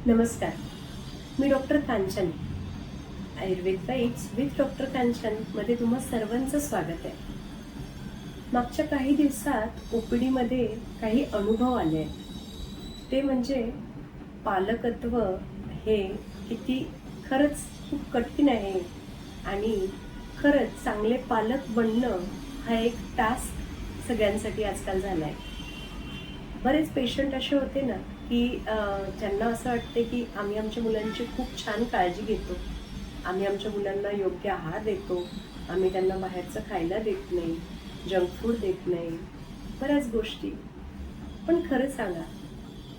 नमस्कार. मी doctor Kanchan. Ayurveda bites with doctor Kanchan मध्ये तुम्हा सर्वांचं स्वागत आहे. मागच्या काही दिवसात ओपीडीमध्ये काही अनुभव आले आहेत. ते म्हणजे पालकत्व हे किती खरंच खूप कठीण आहे आणि खरंच चांगले पालक बनणं हा एक टास्क सगळ्यांसाठी आजकाल झाला आहे. बरेच पेशंट असे होते ना की ज्यांना असं वाटते की आम्ही आमच्या मुलांची खूप छान काळजी घेतो, आम्ही आमच्या मुलांना योग्य आहार देतो, आम्ही त्यांना बाहेरचं खायला देत नाही, जंक फूड देत नाही, बऱ्याच गोष्टी. पण खरं सांगा,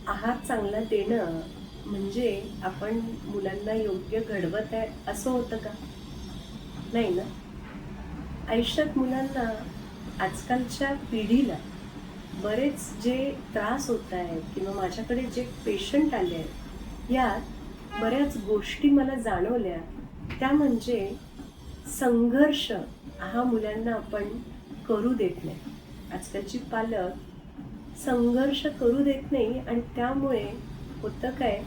आहार चांगला देणं म्हणजे आपण मुलांना योग्य घडवत आहे असं होतं का? नाही ना. आयुष्यात मुलांना, आजकालच्या पिढीला बरेच जे त्रास होत आहेत किंवा माझ्याकडे जे पेशंट आले आहेत, यात बऱ्याच गोष्टी मला जाणवल्या. त्या म्हणजे संघर्ष हा मुलांना आपण करू देत नाही. आजकालची पालक संघर्ष करू देत नाही आणि त्यामुळे होतं काय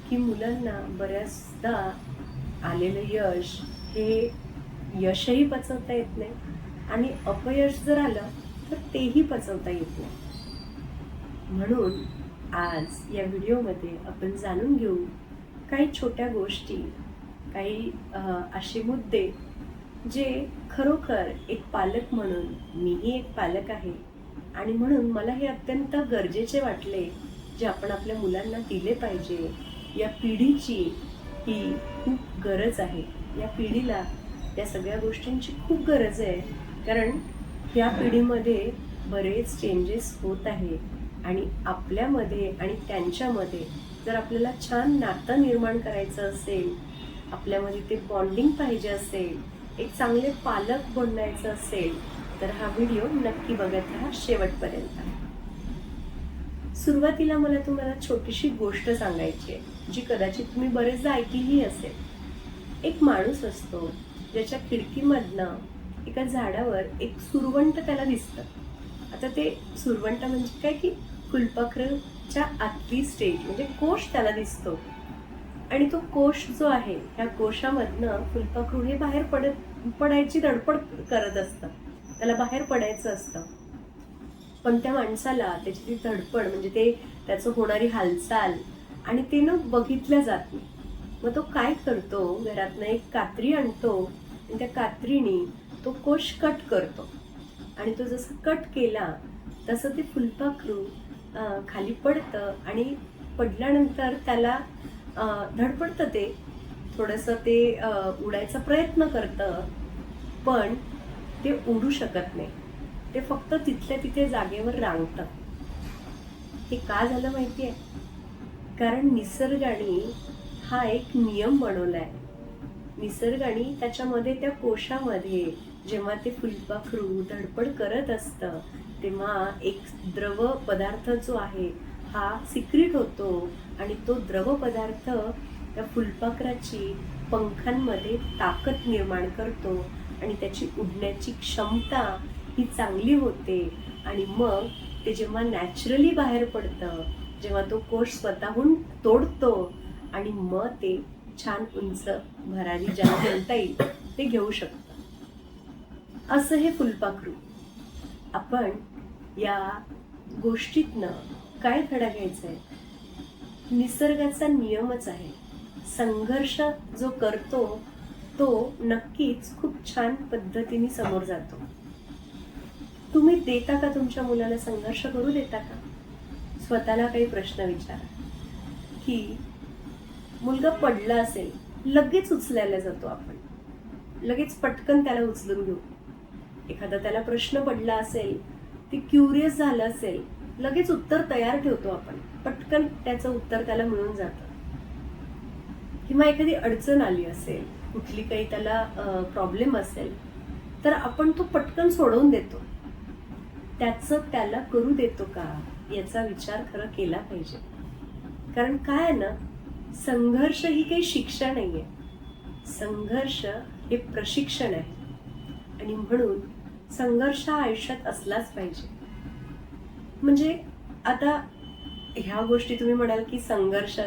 की मुलांना बऱ्याचदा आलेलं यश हे यशही पचवता येत नाही आणि अपयश जर आलं तर तेही पचवता येत नाही. म्हणून आज या व्हिडिओमध्ये आपण जाणून घेऊ काही छोट्या गोष्टी, काही असे मुद्दे जे खरोखर एक पालक म्हणून, मीही एक पालक आहे आणि म्हणून मला हे अत्यंत गरजेचे वाटले, जे आपण आपल्या मुलांना दिले पाहिजे. या पिढीची ही खूप गरज आहे. या पिढीला या सगळ्या गोष्टींची खूप गरज आहे, कारण या पिढीमध्ये बरेच चेंजेस होत आहे आणि आपल्यामध्ये आणि त्यांच्यामध्ये जर आपल्याला छान नातं निर्माण करायचं असेल, आपल्यामध्ये ते बॉन्डिंग पाहिजे असेल, एक चांगले पालक बनायचं असेल, तर हा व्हिडिओ नक्की बघत राहा शेवटपर्यंत. सुरुवातीला मला तुम्हाला छोटीशी गोष्ट सांगायची आहे, जी कदाचित तुम्ही बरेचदा ऐकलीही असेल. एक माणूस असतो ज्याच्या खिडकीमधनं एका झाडावर एक सुरवंट त्याला दिसतं. आता ते सुरवंट म्हणजे काय की फुलपाखरूच्या आतली स्टेज म्हणजे कोश त्याला दिसतो आणि तो कोश जो आहे, त्या कोशामधनं फुलपाखरू हे बाहेर पडायची धडपड करत असतं. त्याला बाहेर पडायचं असतं, पण त्या माणसाला त्याची ती धडपड म्हणजे ते त्याचं होणारी हालचाल आणि ते न बघितल्या जात नाही. मग तो काय करतो, घरातनं एक कात्री आणतो आणि त्या कात्रीने तो कोश कट करतो आणि तो जसं कट केला तसं ते फुलपाखरू खाली पडतं आणि पडल्यानंतर त्याला धडपडतं, ते थोडंसं ते उडायचा प्रयत्न करतं, पण ते उडू शकत नाही. ते फक्त तिथल्या तिथे जागेवर रांगतं. हे का झालं माहिती आहे? कारण निसर्गाने हा एक नियम बनवला आहे. निसर्गाने त्याच्यामध्ये, त्या कोशामध्ये जेव्हा ते फुलपाखरू धडपड करत असतं, तेव्हा एक द्रव पदार्थ जो आहे हा सिक्रीट होतो आणि तो द्रव पदार्थ त्या फुलपाखराची पंखांमध्ये ताकद निर्माण करतो आणि त्याची उडण्याची क्षमता ही चांगली होते आणि मग ते जेव्हा नॅचरली बाहेर पडतं, जेव्हा तो कोश स्वतःहून तोडतो आणि मग ते छान उंच भरारी ज्याला म्हणता येईल ते घेऊ शकतं. असं हे फुलपाखरू. आपण या गोष्टीतनं काय धडा घ्यायचा आहे? निसर्गाचा नियमच आहे. संघर्ष जो करतो तो नक्कीच खूप छान पद्धतीने समोर जातो. तुम्ही देता का तुमच्या मुलाला संघर्ष करू देता का? स्वतःला काही प्रश्न विचारा की मुलगा पडला असेल, लगेच उचलायला जातो आपण, लगेच पटकन त्याला उचलून घेऊ. एखादा त्याला प्रश्न पडला असेल, ते क्युरियस झालं असेल, लगेच उत्तर तयार ठेवतो आपण, पटकन त्याचं उत्तर त्याला मिळून जातं. किंवा एखादी अडचण आली असेल, कुठली काही त्याला प्रॉब्लेम असेल, तर आपण तो पटकन सोडवून देतो. त्याचं त्याला करू देतो का, याचा विचार खरं केला पाहिजे. कारण काय आहे ना, संघर्ष ही काही शिक्षा नाहीये, संघर्ष हे प्रशिक्षण आहे आणि म्हणून संघर्ष हा आयुष्यात असलाच पाहिजे. म्हणजे आता ह्या गोष्टी तुम्ही म्हणाल की संघर्ष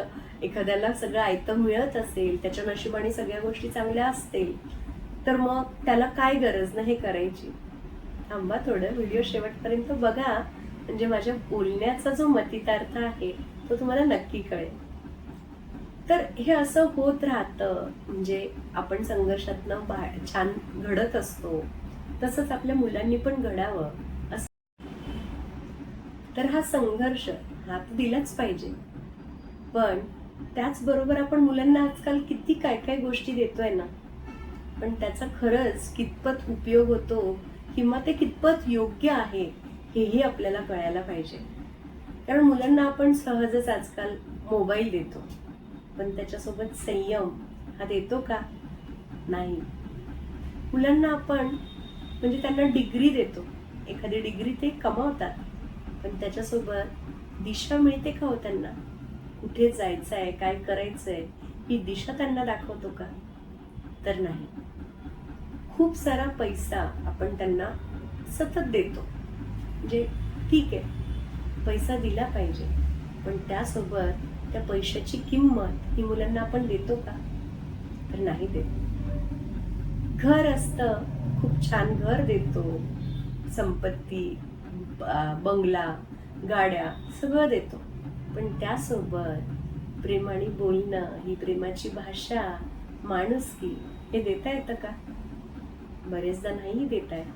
एखाद्याला सगळं आयतं मिळत असेल, त्याच्या नशिबाने सगळ्या गोष्टी चांगल्या असतील, तर मग त्याला काय गरज नाही हे करायची. थांबा थोडं, व्हिडिओ शेवटपर्यंत बघा, म्हणजे माझ्या बोलण्याचा जो मतितार्थ आहे तो तुम्हाला नक्की कळेल. तर हे असं होत राहतं, म्हणजे आपण संघर्षातनं छान घडत असतो, तसंच आपल्या मुलांनी पण घडावं असं. तर हा संघर्ष हा तर दिलाच पाहिजे, पण त्याचबरोबर आपण मुलांना आजकाल किती काय काय गोष्टी देतोय ना, पण त्याचा खरंच कितपत उपयोग होतो किंवा ते कितपत योग्य आहे हेही आपल्याला कळायला पाहिजे. कारण मुलांना आपण सहजच आजकाल मोबाईल देतो, पण त्याच्यासोबत संयम हा देतो का? नाही. मुलांना आपण म्हणजे त्यांना डिग्री देतो, एखादी डिग्री ते कमावतात, पण त्याच्यासोबत दिशा मिळते का हो त्यांना? कुठे जायचंय, काय करायचंय ही दिशा त्यांना दाखवतो का? तर नाही. खूप सारा पैसा आपण त्यांना सतत देतो, म्हणजे ठीक आहे पैसा दिला पाहिजे, पण त्यासोबत त्या पैशाची किंमत ही मुलांना आपण देतो का? तर नाही देत. घर असतं, खूप छान घर देतो, संपत्ती, बंगला, गाड्या सगळं देतो, पण त्यासोबत प्रेमाने बोलणं, ही प्रेमाची भाषा, माणुसकी हे देता येतं का? बरेचदा नाही देता येत.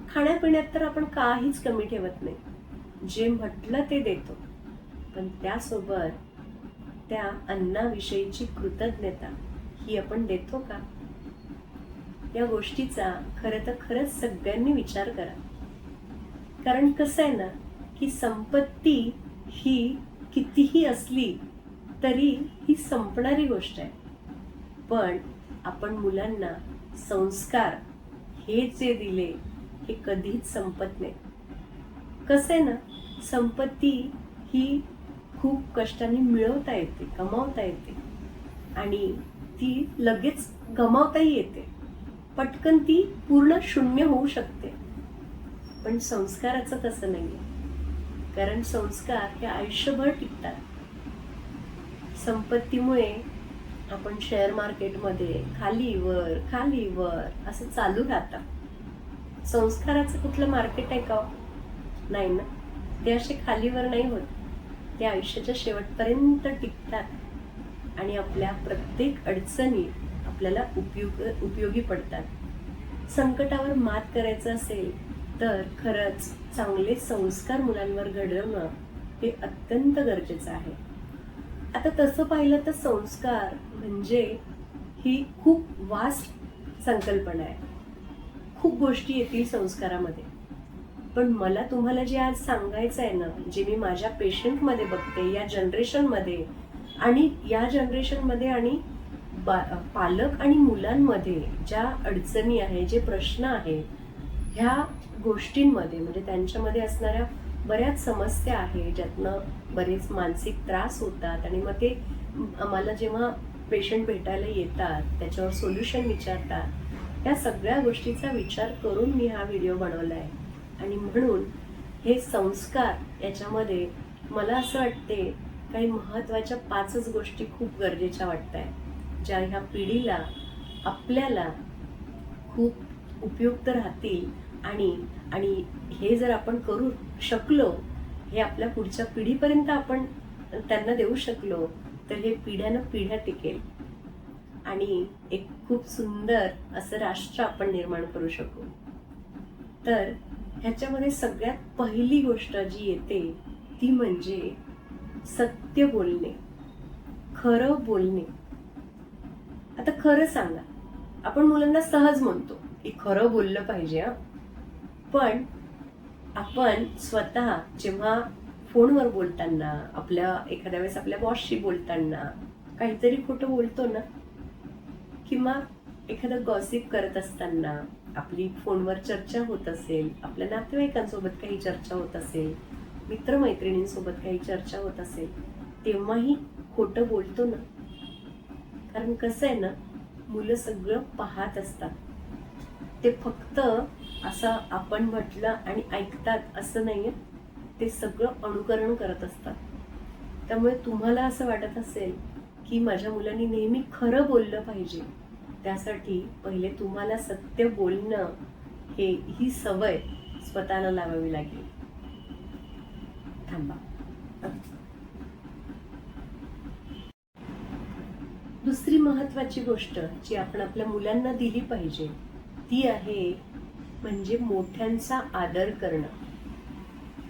खाण्यापिण्यात तर आपण काहीच कमी ठेवत नाही, जे म्हटलं ते देतो, पण त्यासोबत त्या अन्नाविषयीची कृतज्ञता ही आपण देतो का? या गोष्टीचा खरंच सगळ्यांनी विचार करा. कारण कसं आहे ना, की संपत्ती ही कितीही असली तरी ही संपणारी गोष्ट आहे, पण आपण मुलांना संस्कार हे जे दिले हे कधीच संपत नाही. कसं आहे ना, संपत्ती ही खूप कष्टाने मिळवता येते, कमावता येते, आणि ती लगेच गमावताही येते, पटकन ती पूर्ण शून्य होऊ शकते. पण संस्काराचं तसं नाहीये, कारण संस्कार हे आयुष्यभर टिकतात. संपत्तीमुळे आपण शेअर मार्केटमध्ये खाली वर असं चालू राहतं. संस्काराचं कुठलं मार्केट आहे का? नाही ना, ते असे खालीवर नाही होत, ते आयुष्याच्या शेवटपर्यंत टिकतात आणि आपल्या प्रत्येक अडचणी आपल्याला उपयोगी पडतात. संकटावर मात करायचं असेल तर खरंच चांगले संस्कार मुलांवर घडवणं हे अत्यंत गरजेचं आहे. आता तसं पाहिलं तर संस्कार म्हणजे ही खूप वास्ट संकल्पना आहे, खूप गोष्टी येतील संस्कारामध्ये. पण मला तुम्हाला जे आज सांगायचं आहे ना, जे मी माझ्या पेशंटमध्ये बघते या जनरेशनमध्ये, आणि या जनरेशनमध्ये आणि पालक आणि मुलांमध्ये ज्या अडचणी आहे, जे प्रश्न आहेत, ह्या गोष्टींमध्ये म्हणजे त्यांच्यामध्ये असणाऱ्या बऱ्याच समस्या आहे, ज्यातनं बरेच मानसिक त्रास होतात, आणि मग ते आम्हाला जेव्हा पेशंट भेटायला येतात त्याच्यावर सोल्युशन विचारतात, या सगळ्या गोष्टीचा विचार करून मी हा व्हिडिओ बनवला आहे. आणि म्हणून हे संस्कार याच्यामध्ये मला असं वाटते काही महत्त्वाच्या 5 गोष्टी खूप गरजेच्या वाटत आहेत, ज्या ह्या पिढीला आपल्याला खूप उपयुक्त राहतील, आणि हे जर आपण करू शकलो, हे आपल्या पुढच्या पिढीपर्यंत आपण त्यांना देऊ शकलो, तर हे पिढ्या टिकेल आणि एक खूप सुंदर असं राष्ट्र आपण निर्माण करू शकू. तर ह्याच्यामध्ये सगळ्यात पहिली गोष्ट जी येते ती म्हणजे सत्य बोलणे, खरं बोलणे. आता खरं सांगा, आपण मुलांना सहज म्हणतो की खरं बोललं पाहिजे, पण आपण स्वतः जेव्हा फोनवर बोलताना, आपल्या एखाद्या वेळेस आपल्या बॉसशी बोलताना काहीतरी खोटं बोलतो ना, किंवा एखादं गॉसिप करत असताना आपली फोनवर चर्चा होत असेल, आपल्या नातेवाईकांसोबत काही चर्चा होत असेल, मित्रमैत्रिणींसोबत काही चर्चा होत असेल, तेव्हाही खोटं बोलतो ना. कारण कसं आहे ना, मुलं सगळं पाहत असतात, ते फक्त असं आपण म्हटलं आणि ऐकतात असं नाहीये, ते सगळं अनुकरण करत असतात. त्यामुळे तुम्हाला असं वाटत असेल की माझ्या मुलांनी नेहमी खरं बोललं पाहिजे, त्यासाठी पहिले तुम्हाला सत्य बोलणं ही सवय स्वतःला लावावी लागेल. थांबा. दुसरी महत्वाची गोष्ट जी आपण आपल्या मुलांना दिली पाहिजे ती आहे म्हणजे मोठ्यांचा आदर करणं.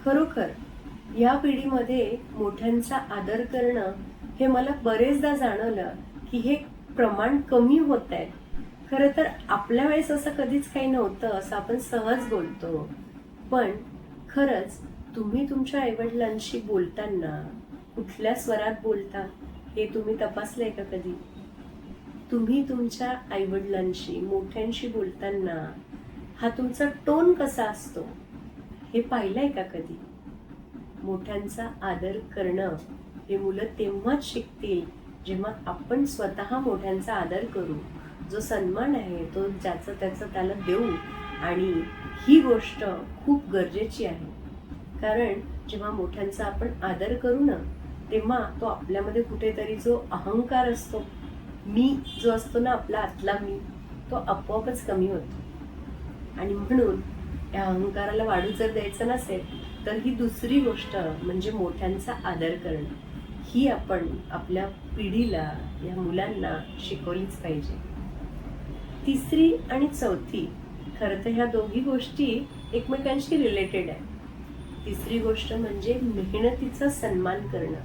खरोखर या पिढीमध्ये मोठ्यांचा आदर करणं हे मला बरेचदा जाणवलं की हे प्रमाण कमी होत आहे. खरं तर आपल्या वेळेस असं कधीच काही नव्हतं, असं आपण सहज बोलतो. पण खरंच तुम्ही तुमच्या आईवडिलांशी बोलताना कुठल्या स्वरात बोलता हे तुम्ही तपासलंय का कधी? तुम्ही तुमच्या आईवडिलांशी मोठ्यांशी बोलताना हा तुमचा टोन कसा असतो हे पाहिलंय का कधी? मोठ्यांचा आदर करणं हे मुलं तेव्हाच शिकतील जेव्हा आपण स्वतः मोठ्यांचा आदर करू. जो सन्मान आहे तो ज्याचं त्याचं त्याला देऊ. आणि ही गोष्ट खूप गरजेची आहे, कारण जेव्हा मोठ्यांचा आपण आदर करू ना तेव्हा तो आपल्यामध्ये कुठेतरी जो अहंकार असतो, मी जो असतो ना आपला आतला मी, तो आपोआपच कमी होतो. आणि म्हणून या अहंकाराला वाढू जर द्यायचं नसेल तर ही दुसरी गोष्ट म्हणजे मोठ्यांचा आदर करणं ही आपण आपल्या पिढीला, या मुलांना शिकवलीच पाहिजे. तिसरी आणि चौथी, खरं तर ह्या दोघी गोष्टी एकमेकांशी रिलेटेड आहे. तिसरी गोष्ट म्हणजे मेहनतीचा सन्मान करणं.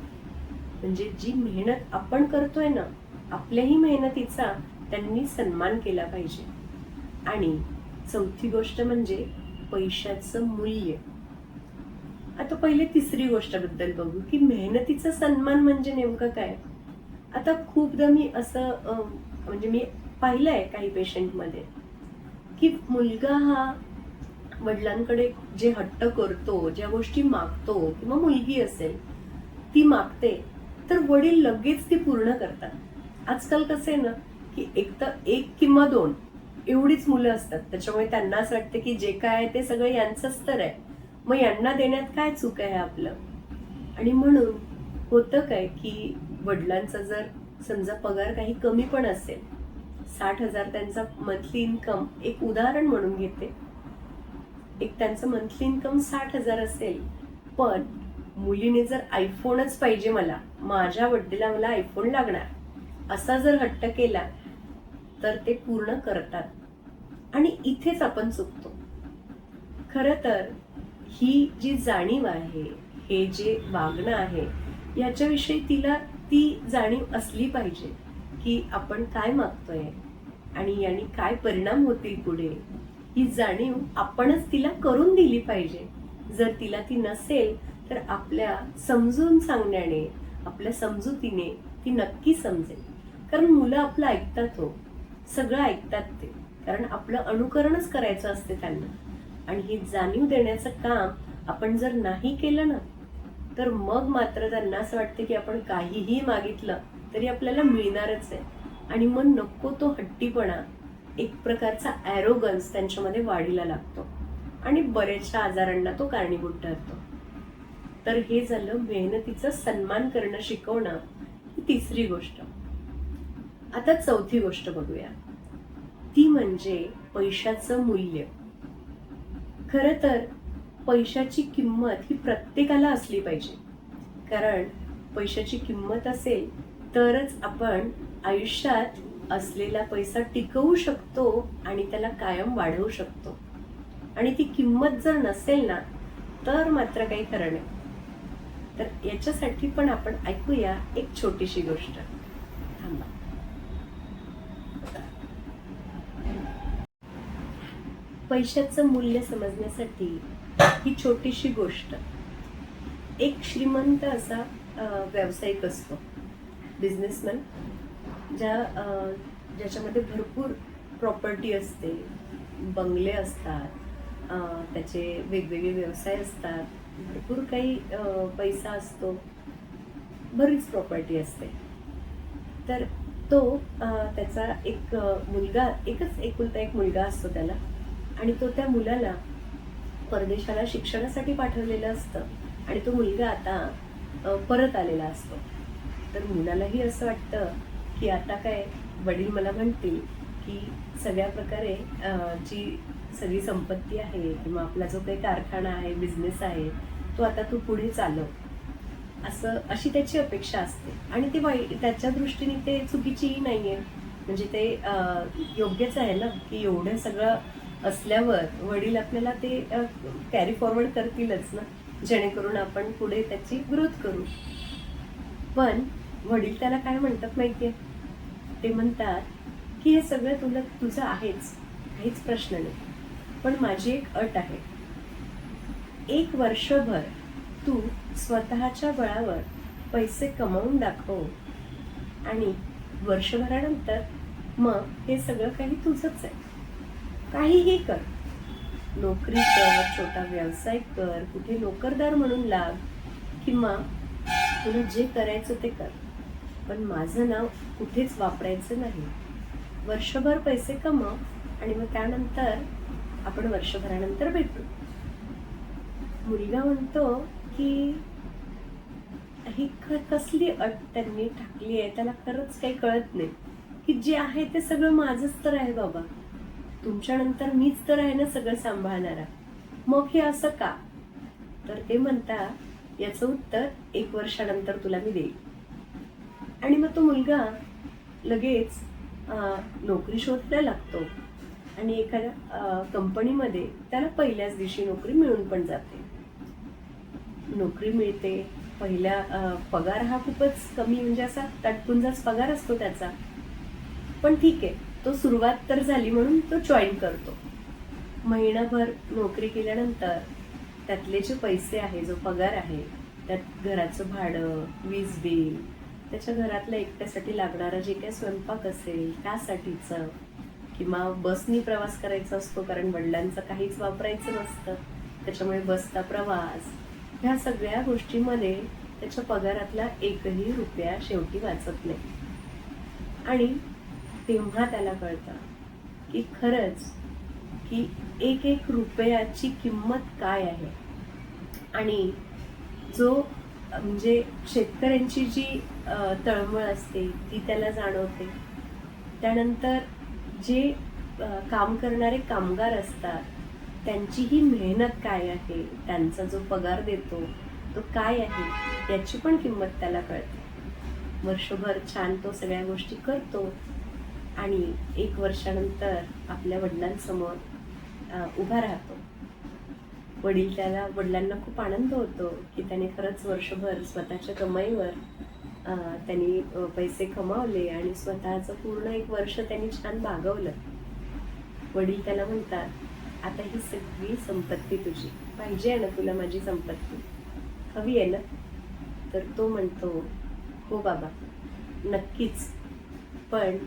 म्हणजे जी मेहनत आपण करतोय ना, आपल्याही मेहनतीचा त्यांनी सन्मान केला पाहिजे. आणि चौथी गोष्ट म्हणजे पैशाचं मूल्य. आता पहिले तिसरी गोष्ट बद्दल बघू की मेहनतीचा सन्मान म्हणजे नेमकं काय. आता खूपदा मी असं म्हणजे मी पाहिलंय काही पेशंटमध्ये की मुलगा हा वडिलांकडे जे हट्ट करतो, ज्या गोष्टी मागतो, किंवा मुलगी असेल ती मागते तर वडील लगेच ती पूर्ण करतात. आजकाल कसं आहे ना की एक किंवा दोन एवढीच मुलं असतात, त्याच्यामुळे त्यांना असं वाटतं की जे काय आहे ते सगळं यांचंच तर आहे, मग यांना देण्यात काय चूक आहे आपलं. आणि म्हणून होतं काय की वडिलांचा जर समजा पगार काही कमी पण असेल, 60,000 त्यांचा मंथली इन्कम, एक उदाहरण म्हणून घेते, एक त्यांचं मंथली इन्कम 60,000 असेल, पण मुलीने जर आयफोनच पाहिजे, मला माझ्या बर्थडेला मला आयफोन लागणार, असा जर हट्ट केला तर ते पूर्ण करतात. आणि इथेच आपण चुकतो. खरं तर ही जी जाणीव आहे, हे जे वागणं आहे, याच्याविषयी तिला ती जाणीव असली पाहिजे की आपण काय मागतोय आणि याने काय परिणाम होतील पुढे. ही जाणीव आपणच तिला करून दिली पाहिजे. जर तिला ती नसेल तर आपल्या समजून सांगण्याने, आपल्या समजुतीने ती नक्की समजेल. कारण मुलं आपलं ऐकतात, हो, सगळं ऐकतात ते, कारण आपलं अनुकरणच करायचं असते त्यांना. आणि ही जाणीव देण्याचं काम आपण जर नाही केलं ना तर मग मात्र त्यांना असं वाटतं की आपण काहीही मागितलं तरी आपल्याला मिळणारच आहे. आणि मग नको तो हट्टीपणा, एक प्रकारचा ॲरोगन्स त्यांच्यामध्ये वाढीला लागतो आणि बऱ्याचशा आजारांना तो कारणीभूत ठरतो. तर हे झालं मेहनतीचा सन्मान करणं शिकवणं, ही तिसरी गोष्ट. आता चौथी गोष्ट बघूया, ती म्हणजे पैशाचं मूल्य. खरं तर पैशाची किंमत ही प्रत्येकाला असली पाहिजे, कारण पैशाची किंमत असेल तरच आपण आयुष्यात असलेला पैसा टिकवू शकतो आणि त्याला कायम वाढवू शकतो. आणि ती किंमत जर नसेल ना तर मात्र काही खरं नाही. तर याच्यासाठी पण आपण ऐकूया एक छोटीशी गोष्ट. थांबा. पैशाचं मूल्य समजण्यासाठी ही छोटीशी गोष्ट. एक श्रीमंत असा व्यावसायिक असतो, बिझनेसमॅन, ज्याच्यामध्ये भरपूर प्रॉपर्टी असते, बंगले असतात, त्याचे वेगवेगळे व्यवसाय असतात, भरपूर काही पैसा असतो, बरीच प्रॉपर्टी असते. तर तो त्याचा एक मुलगा, एकच एकुलता एक मुलगा असतो त्याला, आणि तो त्या मुलाला परदेशाला शिक्षणासाठी पाठवलेलं असतं. आणि तो मुलगा आता परत आलेला असतो. तर मुलालाही असं वाटतं की आता काय वडील मला म्हणतील की सगळ्या प्रकारे जी सगळी संपत्ती आहे किंवा आपला जो काही कारखाना आहे, बिझनेस आहे, तो आता तू पुढे चालव. अशी त्याची अपेक्षा असते आणि ते वाईट त्याच्या दृष्टीने ते चुकीचीही नाहीये. म्हणजे ते योग्यच आहे ना, की एवढं सगळं असल्यावर वडील आपल्याला ते कॅरी फॉरवर्ड करतीलच ना, जेणेकरून आपण पुढे त्याची ग्रोथ करू. पण वडील त्याला काय म्हणतात माहितीये? ते म्हणतात की हे सगळं तुझं आहेच, काहीच प्रश्न नाही. पण माझी एक अट आहे. 1 वर्षभर तू स्वतःच्या बळावर पैसे कमावून दाखव आणि वर्षभरानंतर मग हे सगळं काही तुझंच आहे. काहीही कर, नोकरी कर, छोटा व्यवसाय कर, कुठे नोकरदार म्हणून लाग किंवा तुला जे करायचं ते कर, पण माझं नाव कुठेच वापरायचं नाही. वर्षभर पैसे कमव आणि मग त्यानंतर आपण वर्षभरानंतर भेटू. मुलगा म्हणतो की ही कसली अट त्यांनी टाकली आहे, त्याला खरंच काही कळत नाही की जे आहे ते सगळं माझंच तर आहे बाबा, तुमच्यानंतर मीच तर आहे ना सगळं सांभाळणारा, मग हे असं का? तर ते म्हणतात याचं उत्तर 1 वर्षानंतर तुला मी देईल. आणि मग तो मुलगा लगेच नोकरी शोधायला लागतो आणि एखाद्या कंपनीमध्ये त्याला पहिल्याच दिवशी नोकरी मिळून पण जाते. नोकरी मिळते, पहिल्या पगार हा खूपच कमी, म्हणजे असा तटपुंजाच पगार असतो त्याचा, पण ठीक आहे, तो सुरुवात तर झाली म्हणून तो जॉईन करतो. महिनाभर नोकरी केल्यानंतर त्यातले जे पैसे आहे, जो पगार आहे, त्यात घराचं भाडं, वीज बिल, त्याच्या घरातल्या एकट्यासाठी लागणारा जे काही स्वयंपाक असेल त्यासाठीचं, किंवा बसनी प्रवास करायचा असतो कारण वडिलांचं काहीच वापरायचं नसतं, त्याच्यामुळे बसचा प्रवास, ह्या सगळ्या गोष्टीमध्ये त्याच्या पगारातला एकही रुपया शेवटी वाचत नाही. आणि तेव्हा त्याला कळतं की खरंच की एक एक रुपयाची किंमत काय आहे. आणि जो म्हणजे शेतकऱ्यांची जी तळमळ असते ती त्याला जाणवते. त्यानंतर जे काम करणारे कामगार असतात त्यांचीही मेहनत काय आहे, त्यांचा जो पगार देतो तो काय आहे, याची पण किंमत त्याला कळते. वर्षभर छान तो सगळ्या गोष्टी करतो आणि 1 वर्षानंतर आपल्या वडिलांसमोर उभा राहतो. वडिलांना खूप आनंद होतो की त्याने खरंच वर्षभर स्वतःच्या कमाईवर त्यांनी पैसे कमावले आणि स्वतःचं पूर्ण 1 वर्ष त्यांनी छान भागवलं. वडील त्याला म्हणतात, आता ही सगळी संपत्ती तुझी, पाहिजे आहे ना तुला माझी संपत्ती, हवी आहे ना? तर तो म्हणतो, हो बाबा नक्कीच, पण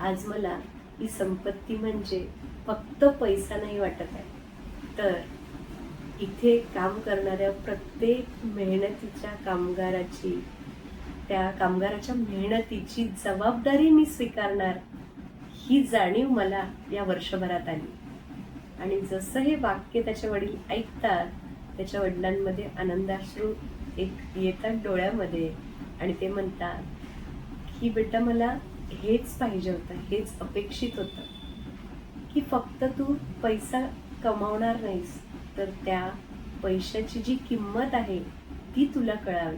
आज मला ही संपत्ती म्हणजे फक्त पैसा नाही वाटत आहे, तर इथे काम करणाऱ्या प्रत्येक मेहनतीच्या कामगाराची, त्या कामगाराच्या मेहनतीची जबाबदारी मी स्वीकारणार, ही जाणीव मला या वर्षभरात आली. आणि जसं हे वाक्य त्याचे वडील ऐकतात, त्याच्या वडिलांमध्ये आनंदाश्रू येतात डोळ्यामध्ये आणि ते म्हणतात की बेटा मला हेच पाहिजे होतं, हेच अपेक्षित होतं की फक्त तू पैसा कमावणार नाहीस, तर त्या पैशाची जी किंमत आहे ती तुला कळावी,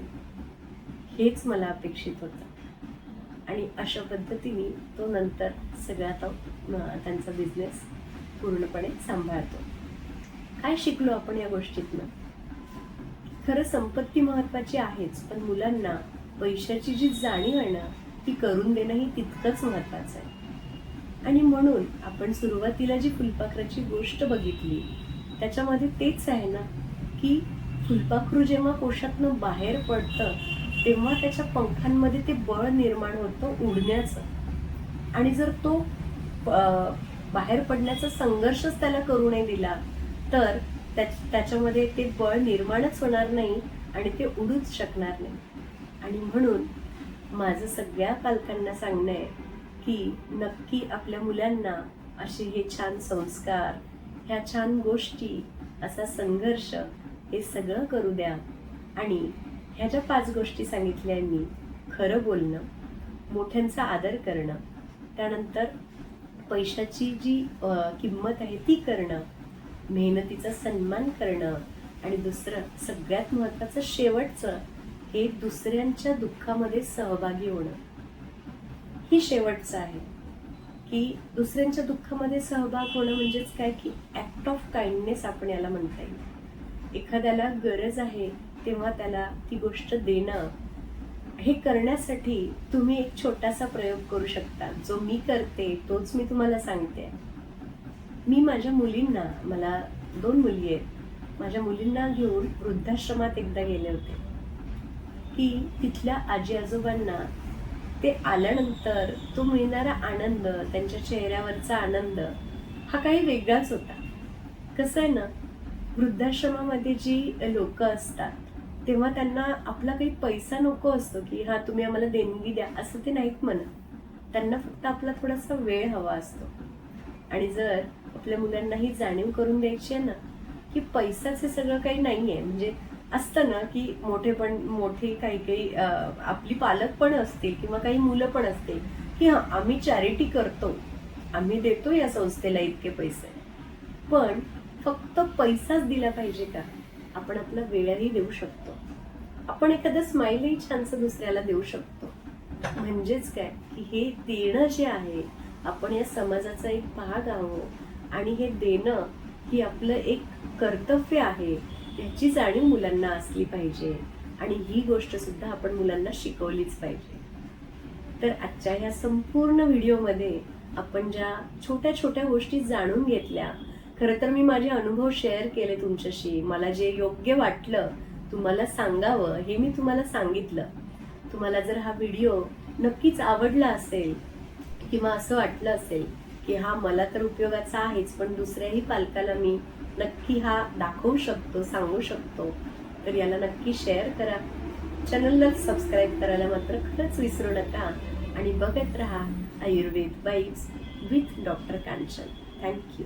हेच मला अपेक्षित होतं. आणि अशा पद्धतीने तो नंतर सगळा त्यांचा बिझनेस पूर्णपणे सांभाळतो. काय शिकलो आपण या गोष्टीतनं? खरं संपत्ती महत्वाची आहेच, पण मुलांना पैशाची जी जाणीव आहे ना ती करून देणंही तितकंच महत्वाचं आहे. आणि म्हणून आपण सुरुवातीला जी फुलपाखराची गोष्ट बघितली त्याच्यामध्ये तेच आहे ना की फुलपाखरू जेव्हा कोशातनं बाहेर पडतं तेव्हा त्याच्या पंखांमध्ये ते बळ निर्माण होतं उडण्याचं. आणि जर तो बाहेर पडण्याचा संघर्षच त्याला करू नाही दिला तर त्याच्यामध्ये ते बळ निर्माणच होणार नाही आणि ते उडूच शकणार नाही. आणि म्हणून माझं सगळ्या पालकांना सांगणं आहे की नक्की आपल्या मुलांना असे हे छान संस्कार, ह्या छान गोष्टी, असा संघर्ष हे सगळं करू द्या आणि ह्या ज्या 5 गोष्टी सांगितल्या मी, खरं बोलणं, मोठ्यांचा आदर करणं, त्यानंतर पैशाची जी किंमत आहे ती करणं, मेहनतीचा सन्मान करणं, आणि दुसरं सगळ्यात महत्त्वाचं शेवटचं हे दुसऱ्यांच्या दुःखामध्ये सहभागी होणं. ही शेवटचं आहे की दुसऱ्यांच्या दुःखामध्ये सहभाग होणं म्हणजेच काय की ॲक्ट ऑफ काइंडनेस आपण याला म्हणता येईल. एखाद्याला गरज आहे तेव्हा त्याला ती गोष्ट देणं. हे करण्यासाठी तुम्ही एक छोटासा प्रयोग करू शकता, जो मी करते तोच मी तुम्हाला सांगते. मी माझ्या मुलींना, मला 2 मुली आहेत, माझ्या मुलींना घेऊन वृद्धाश्रमात एकदा गेले होते की तिथल्या आजी आजोबांना ते आल्यानंतर तो मिळणारा आनंद, त्यांच्या चेहऱ्यावरचा आनंद हा काही वेगळाच होता. कसं आहे ना, वृद्धाश्रमामध्ये जी लोक असतात तेव्हा त्यांना आपला काही पैसा नको असतो की हा तुम्ही आम्हाला देणगी द्या, असं ते नाहीत म्हणत. त्यांना फक्त आपला थोडासा वेळ हवा असतो. आणि जर आपल्या मुलांना ही जाणीव करून द्यायची आहे ना की पैसाच हे सगळं काही नाहीये, म्हणजे असतं ना की मोठे काही आपली पालक पण असतील किंवा काही मुलं पण असतील की हा आम्ही चॅरिटी करतो, आम्ही देतो या संस्थेला इतके पैसे, पण फक्त पैसाच दिला पाहिजे का? आपण आपला वेळही देऊ शकतो, आपण एखादं स्माइलही छानसं दुसऱ्याला देऊ शकतो. म्हणजेच काय की हे देणं जे आहे, आपण या समाजाचा एक भाग आहोत आणि हे देणं ही आपलं एक कर्तव्य आहे, याची जाणीव मुलांना असली पाहिजे. आणि ही गोष्ट सुद्धा आपण मुलांना शिकवलीच पाहिजे. तर आजच्या या संपूर्ण व्हिडिओमध्ये आपण ज्या छोट्या छोट्या गोष्टी जाणून घेतल्या, खरं तर मी माझे अनुभव शेअर केले तुमच्याशी. मला जे योग्य वाटलं तुम्हाला सांगावं हे मी तुम्हाला सांगितलं. तुम्हाला जर हा व्हिडिओ नक्कीच आवडला असेल किंवा असं वाटलं असेल की हा मला तर उपयोगाचा आहेच, पण दुसऱ्याही पालकाला मी नक्की हा दाखवू शकतो, सांगू शकतो, तर याला नक्की शेअर करा. चॅनलला सबस्क्राईब करायला मात्र खरंच विसरू नका. आणि बघत राहा Ayurveda vibes with doctor Kanchan. Thank you.